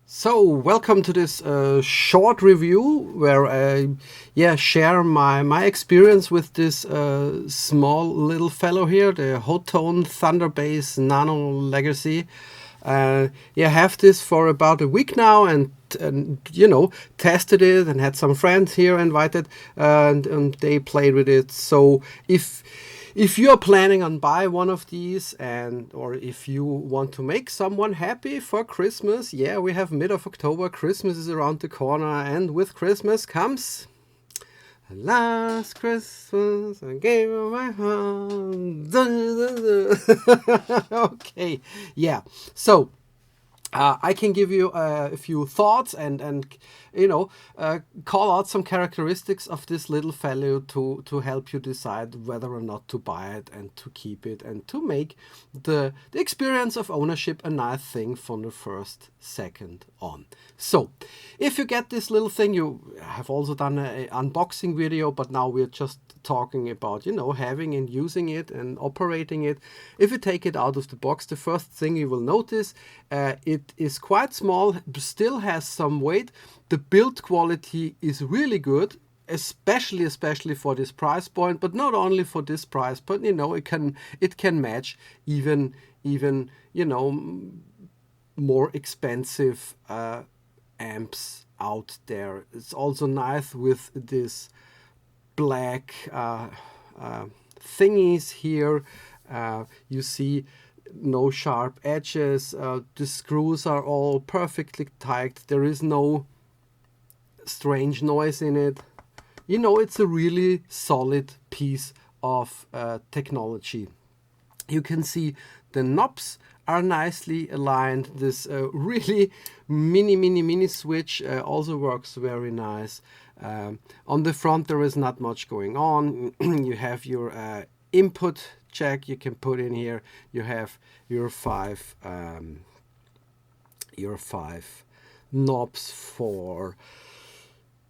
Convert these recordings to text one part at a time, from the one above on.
So welcome to this short review where I share my experience with this small little fellow here, the Hotone Nano Legacy. Have this for about a week now, and tested it and had some friends here invited, and they played with it. So if you're planning on buy one of these, or if you want to make someone happy for Christmas, we have mid of October. Christmas is around the corner, and with Christmas comes last Christmas I gave you my heart. Okay, so I can give you a few thoughts and call out some characteristics of this little fellow to help you decide whether or not to buy it and to keep it, and to make the experience of ownership a nice thing from the first second on. So if you get this little thing, you have also done an unboxing video, but now we're just talking about having and using it and operating it. If you take it out of the box, the first thing you will notice, it is quite small, still has some weight. The build quality is really good, especially for this price point, but not only for this price point. It can match even more expensive amps out there. It's also nice with this black thingies here. You see no sharp edges. The screws are all perfectly tight. There is no strange noise in it. It's a really solid piece of technology. You can see the knobs are nicely aligned. This really mini switch also works very nice. On the front there is not much going on. You have your input jack you can put in here. You have your five knobs for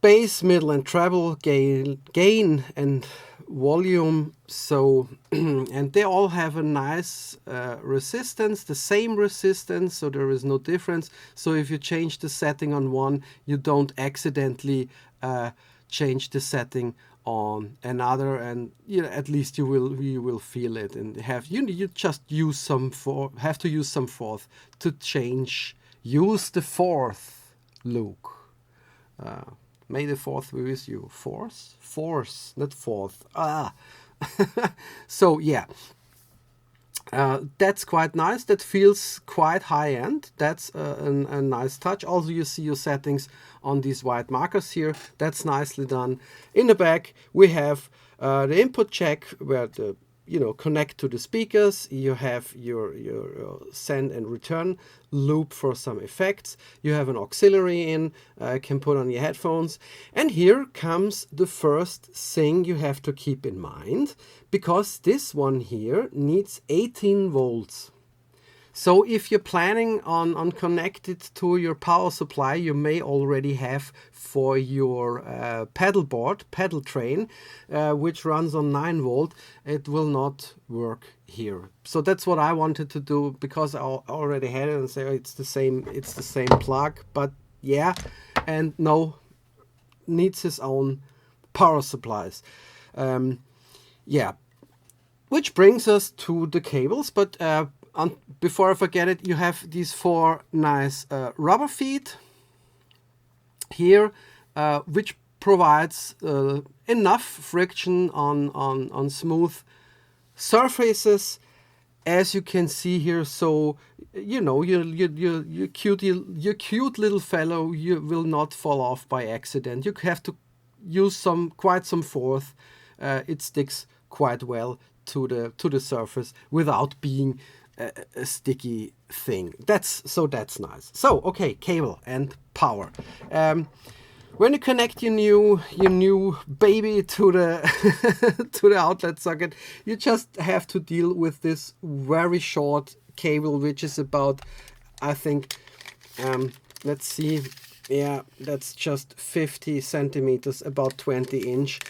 bass, middle and treble, gain and volume. So and they all have a nice resistance, the same resistance, so there is no difference. So if you change the setting on one, you don't accidentally change the setting on another, and at least you will feel it, and you just use some have to use some fourth to use the fourth, Luke. May the fourth be with you. Force, not fourth. So that's quite nice. That feels quite high-end. That's a nice touch. Also, you see your settings on these white markers here. That's nicely done. In the back, we have the input jack where the connect to the speakers. You have your send and return loop for some effects. You have an auxiliary in, can put on your headphones. And here comes the first thing you have to keep in mind, because this one here needs 18 volts. So if you're planning on connected to your power supply, you may already have for your pedal train, which runs on 9 volt, it will not work here. So that's what I wanted to do, because I already had it, and say it's the same plug, but and no, needs his own power supplies. Which brings us to the cables, but before I forget it, you have these 4 nice rubber feet here, which provides enough friction on smooth surfaces, as you can see here. So your cute little fellow, you will not fall off by accident. You have to use quite some force. It sticks quite well to the surface without being a sticky thing. That's nice. So okay, cable and power. When you connect your new baby to the to the outlet socket, you just have to deal with this very short cable, which is about, I think, let's see, that's just 50 centimeters, about 20 inch.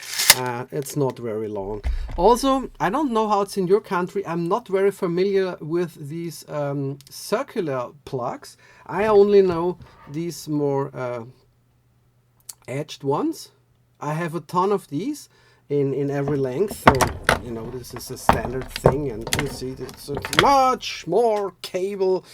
It's not very long. Also, I don't know how it's in your country. I'm not very familiar with these circular plugs. I only know these more edged ones. I have a ton of these in every length. So, you know, this is a standard thing. And you see it's a much more cable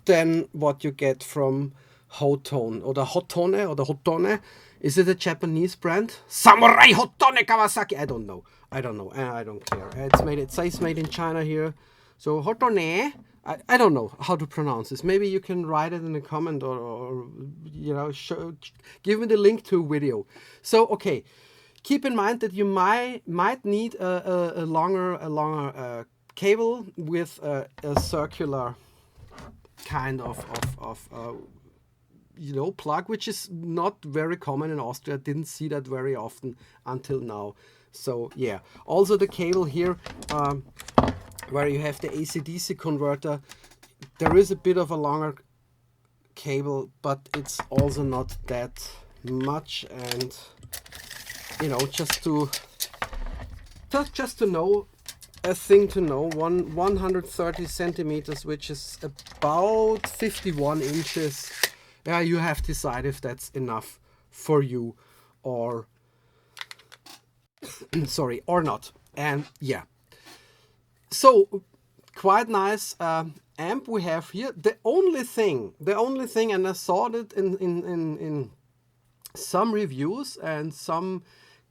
than what you get from Hotone or the Hotone. Is it a Japanese brand? Samurai Hotone Kawasaki. I don't know. I don't care. It says made in China here. So Hotone. I don't know how to pronounce this. Maybe you can write it in a comment or you know, give me the link to a video. So okay, keep in mind that you might need a longer cable with a circular kind of you know, plug, which is not very common in Austria. I didn't see that very often until now. So yeah, also the cable here where you have the AC/DC converter, there is a bit of a longer cable, but it's also not that much. And you know, just to know, a thing to know, 130 centimeters, which is about 51 inches. Yeah, you have to decide if that's enough for you or sorry, or not. And yeah, so quite nice amp we have here. The only thing, and I saw it in some reviews, and some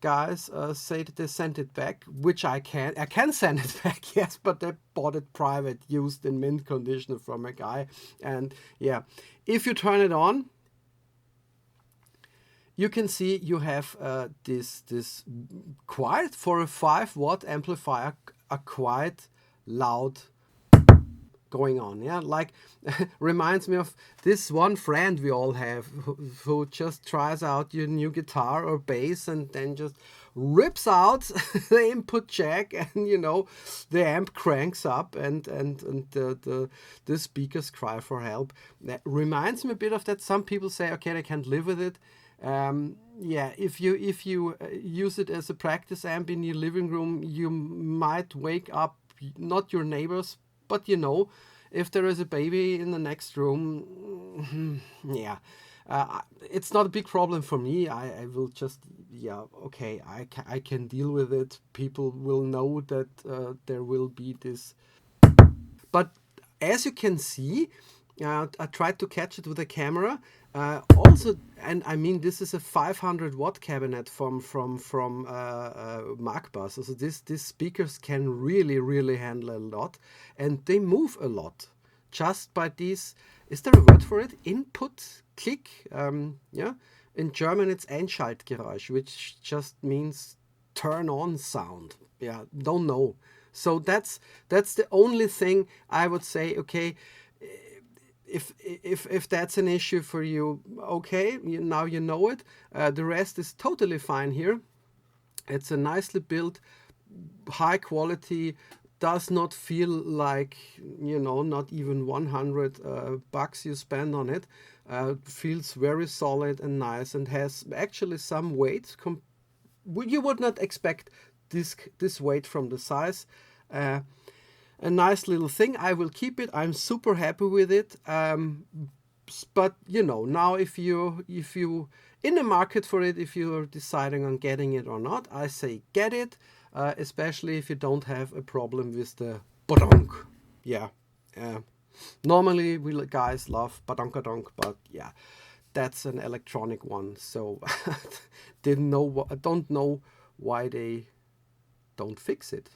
guys say that they sent it back, which I can send it back, yes, but they bought it private, used in mint condition from a guy. And yeah, if you turn it on, you can see you have this quite, for a 5-watt amplifier, a quite loud going on. Yeah, like reminds me of this one friend we all have who just tries out your new guitar or bass and then just rips out the input jack, and you know, the amp cranks up and the speakers cry for help. That reminds me a bit of that. Some people say, okay, they can't live with it. Yeah, if you use it as a practice amp in your living room, you might wake up not your neighbors, but you know, if there is a baby in the next room, yeah, it's not a big problem for me. I will just, yeah, okay, I can deal with it. People will know that there will be this. But as you can see, I tried to catch it with a camera. Also, and I mean, this is a 500-watt cabinet from Magbus. So these speakers can really handle a lot, and they move a lot just by these. Is there a word for it? Input click. Yeah, in German it's Einschaltgeräusch, which just means turn on sound. Yeah, don't know. So that's the only thing I would say. Okay. If that's an issue for you, okay, now you know it. The rest is totally fine here. It's a nicely built, high quality, does not feel like, you know, not even 100 bucks you spend on it. Feels very solid and nice, and has actually some weight. You would not expect this weight from the size. A nice little thing. I will keep it. I'm super happy with it. But you know, now if you in the market for it, if you're deciding on getting it or not, I say get it, especially if you don't have a problem with the badonk. Yeah. Normally we guys love badonkadonk, but yeah, that's an electronic one. So don't know why they don't fix it.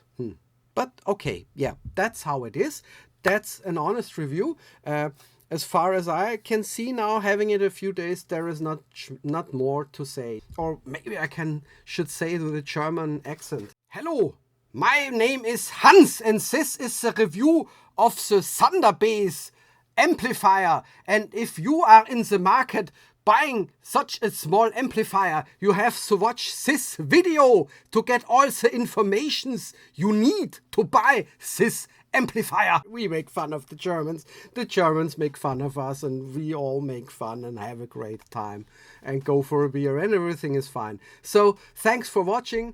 But okay, yeah, that's how it is. That's an honest review. As far as I can see now, having it a few days, there is not more to say. Or maybe I should say it with a German accent. Hello, my name is Hans, and this is a review of the Thunder Bass amplifier. And if you are in the market buying such a small amplifier, you have to watch this video to get all the informations you need to buy this amplifier. We make fun of the Germans make fun of us, and we all make fun and have a great time and go for a beer, and everything is fine. So thanks for watching.